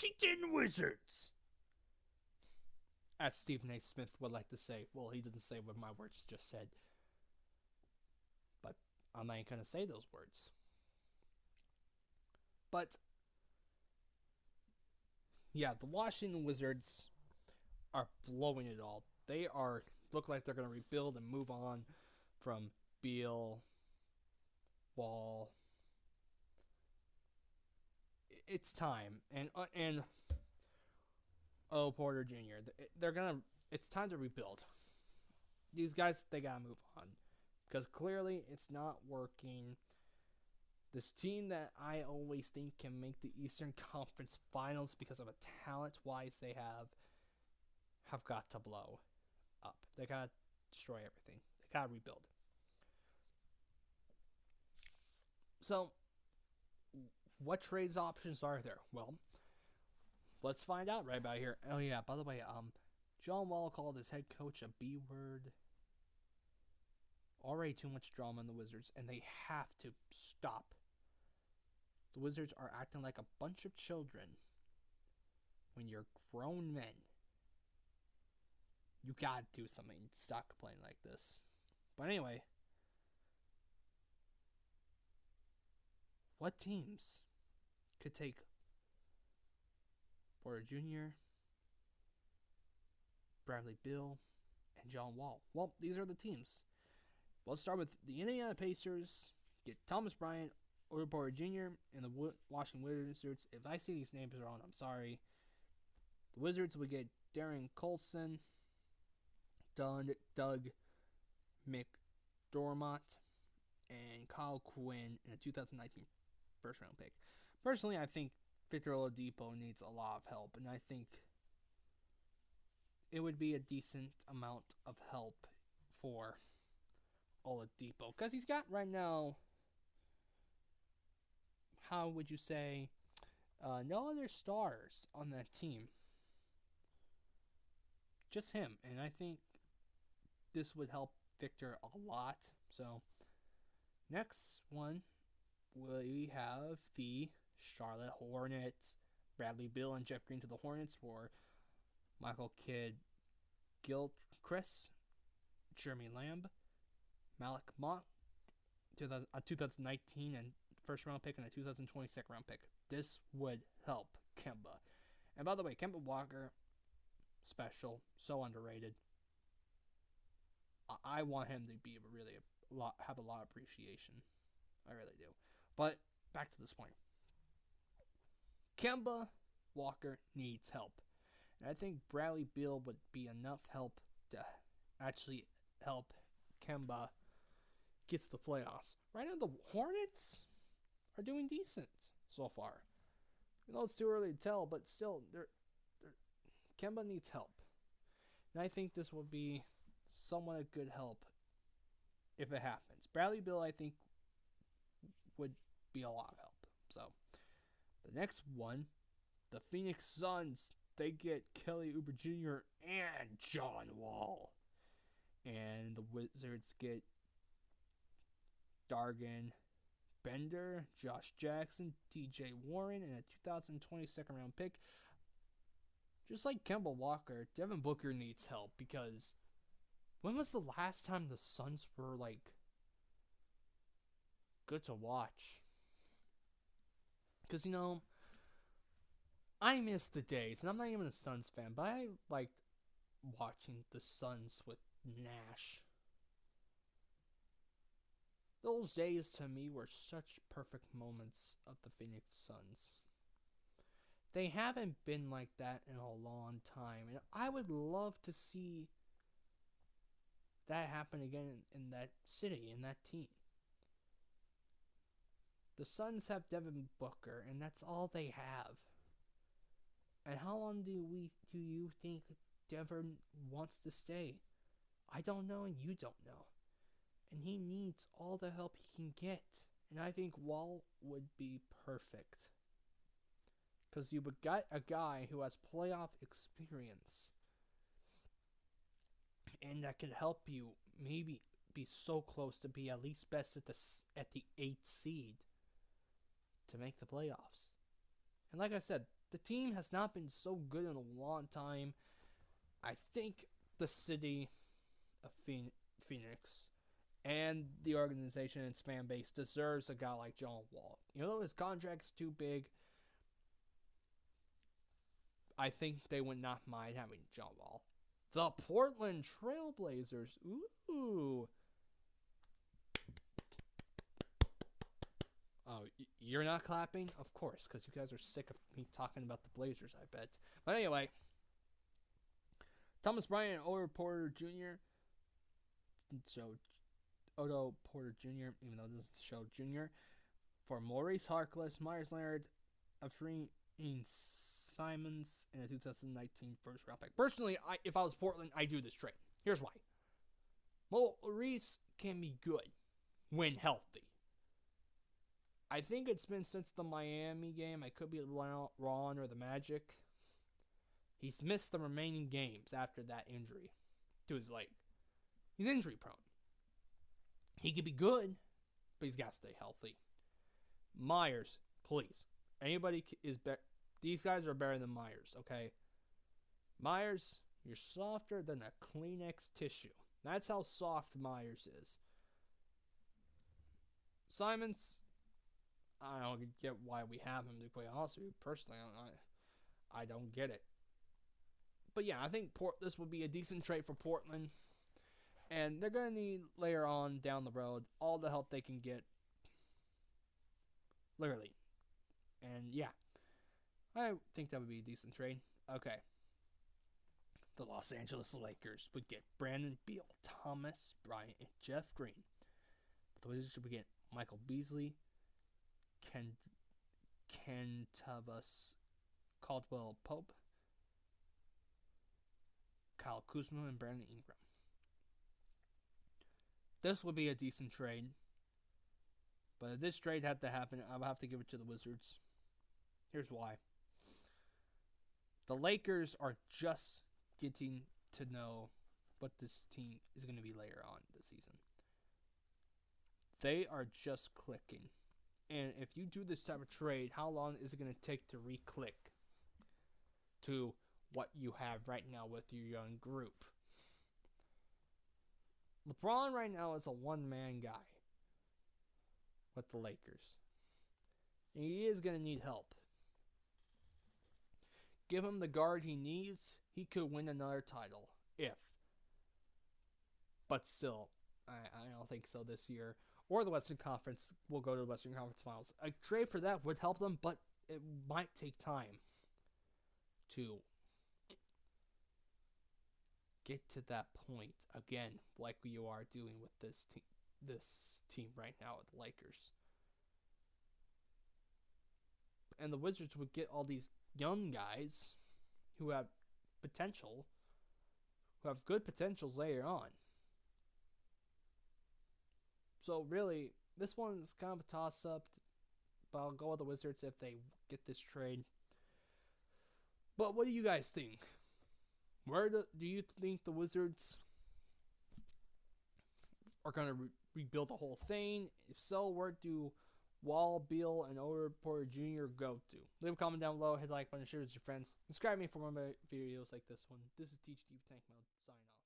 Washington Wizards. As Stephen A. Smith would like to say. Well, he doesn't say what my words just said. But I'm not going to say those words. But, yeah, the Washington Wizards are blowing it all. They look like they're going to rebuild and move on from Beal, Wall. It's time, and Porter Jr. It's time to rebuild. These guys, they gotta move on because clearly it's not working. This team that I always think can make the Eastern Conference Finals because of a talent-wise they have got to blow up. They gotta destroy everything. They gotta rebuild. So, what trades options are there? Well, let's find out right about here. Oh yeah, by the way, John Wall called his head coach a B word. Already too much drama in the Wizards, and they have to stop. The Wizards are acting like a bunch of children when you're grown men. You gotta do something. Stop complaining like this. But anyway, what teams could take Porter Jr., Bradley Beal, and John Wall? Well, these are the teams. Let's start with the Indiana Pacers. Get Thomas Bryant, Otto Porter Jr., and the Washington Wizards. If I see these names wrong, I'm sorry. The Wizards would get Darren Colson, Doug McDermott, and Kyle Quinn in a 2019 first round pick. Personally, I think Victor Oladipo needs a lot of help, and I think it would be a decent amount of help for Oladipo because he's got right now, how would you say, no other stars on that team, just him, and I think this would help Victor a lot. So next one, we have the Charlotte Hornets. Bradley Beal and Jeff Green to the Hornets for Michael Kidd Gilchrist, Jeremy Lamb, Malik Monk, 2019 and first round pick and a 2020 second round pick. This would help Kemba. And by the way, Kemba Walker, special, so underrated. I want him to be have a lot of appreciation. I really do. But back to this point. Kemba Walker needs help. And I think Bradley Beal would be enough help to actually help Kemba get to the playoffs. Right now, the Hornets are doing decent so far. I know it's too early to tell, but still, Kemba needs help. And I think this will be somewhat a good help if it happens. Bradley Beal, I think, would be a lot of help. So, the next one, the Phoenix Suns, they get Kelly Oubre Jr. and John Wall. And the Wizards get Dargan Bender, Josh Jackson, TJ Warren, and a 2020 second round pick. Just like Kemba Walker, Devin Booker needs help because when was the last time the Suns were good to watch? Because, I miss the days, and I'm not even a Suns fan, but I liked watching the Suns with Nash. Those days to me were such perfect moments of the Phoenix Suns. They haven't been like that in a long time, and I would love to see that happen again in that city, in that team. The Suns have Devin Booker, and that's all they have. And how long do you think Devin wants to stay? I don't know, and you don't know. And he needs all the help he can get. And I think Wall would be perfect. Because you got a guy who has playoff experience. And that can help you maybe be so close to be at least best at the 8th seed to make the playoffs. And like I said, the team has not been so good in a long time. I think the city of Phoenix and the organization and its fan base deserves a guy like John Wall. You know, his contract's too big. I think they would not mind having John Wall. The Portland Trailblazers. Ooh. Oh, you're not clapping? Of course, because you guys are sick of me talking about the Blazers, I bet. But anyway, Thomas Bryant and Otto Porter Jr. So, Otto Porter Jr., even though this is show Jr., for Maurice Harkless, Myers Leonard, Afreen Simons, and a 2019 first round pick. Personally, if I was Portland, I'd do this trade. Here's why. Maurice can be good when healthy. I think it's been since the Miami game. I could be wrong, or the Magic. He's missed the remaining games after that injury to his leg. He's injury prone. He could be good, but he's got to stay healthy. Myers, please. Anybody is better. These guys are better than Myers, okay? Myers, you're softer than a Kleenex tissue. That's how soft Myers is. Simons, I don't get why we have him, to be honest with you. Personally, I don't get it. But yeah, I think this would be a decent trade for Portland. And they're going to need, later on down the road, all the help they can get. Literally. And yeah, I think that would be a decent trade. Okay. The Los Angeles Lakers would get Brandon Beal, Thomas Bryant, and Jeff Green. But the Wizards would get Michael Beasley, Kentavious Caldwell Pope, Kyle Kuzma, and Brandon Ingram. This would be a decent trade. But if this trade had to happen, I would have to give it to the Wizards. Here's why. The Lakers are just getting to know what this team is going to be later on this season. They are just clicking. And if you do this type of trade, how long is it going to take to re-click to what you have right now with your young group? LeBron right now is a one-man guy with the Lakers. And he is going to need help. Give him the guard he needs, he could win another title. If. But still, I don't think so this year. Or the Western Conference will go to the Western Conference Finals. A trade for that would help them, but it might take time to get to that point again, like you are doing with this team right now with the Lakers. And the Wizards would get all these young guys who have potential, who have good potentials later on. So really, this one's kind of a toss-up, but I'll go with the Wizards if they get this trade. But what do you guys think? Do you think the Wizards are going to rebuild the whole thing? If so, where do Wall, Beal, and Otto Porter Jr. go to? Leave a comment down below, hit the like button, share with your friends. Subscribe me for more videos like this one. This is Teach Deep Tank Mode, signing off.